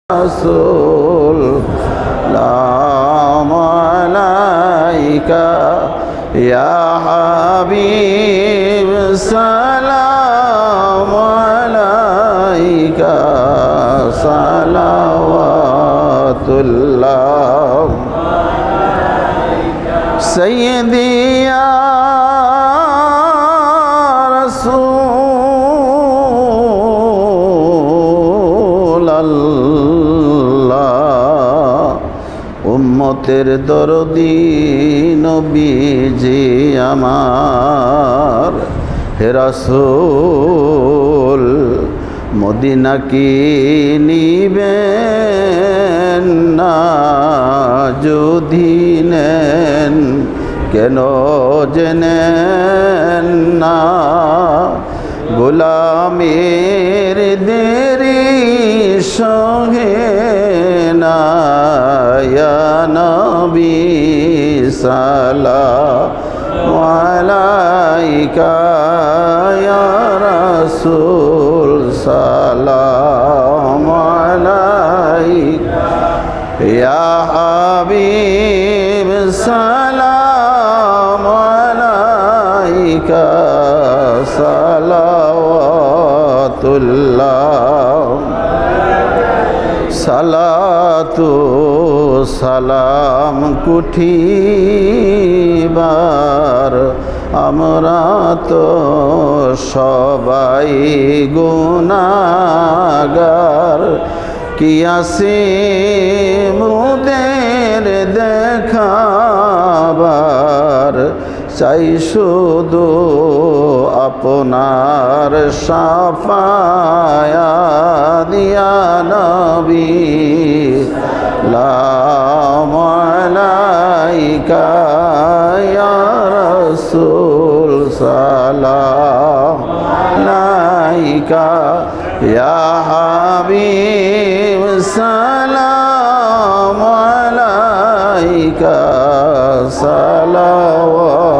রাসূল সালাম আলাইকা ইয়া হাবিব সালাম আলাইকা সালাওয়াতুল্লাহ সাইয়্যিদি ইয়া উম্মতের দরদি নবীজি আমার হে রাসূল মদিনা কি নিবেন না যদি নেন কেন জেনেন না গোলামের দেরি সহে না ইয়া নবী সালাম আলাইকা ইয়া রাসূল সালাম আলাইকা ইয়া হাবিব সালাম আলাইকা সালাওয়াতুল্লাহ সালাতু সালাম কুঠিবার আমরা তো সবাই গুনাহগার কি আছে মোদের দেখাবার চাই শুধু আপনার শাফায়াত ইয়া নবী সালাম আলাইকা ইয়া রাসূল সালাম আলাইকা ইয়া হাবিব সালাম আলাইকা সালাওয়াত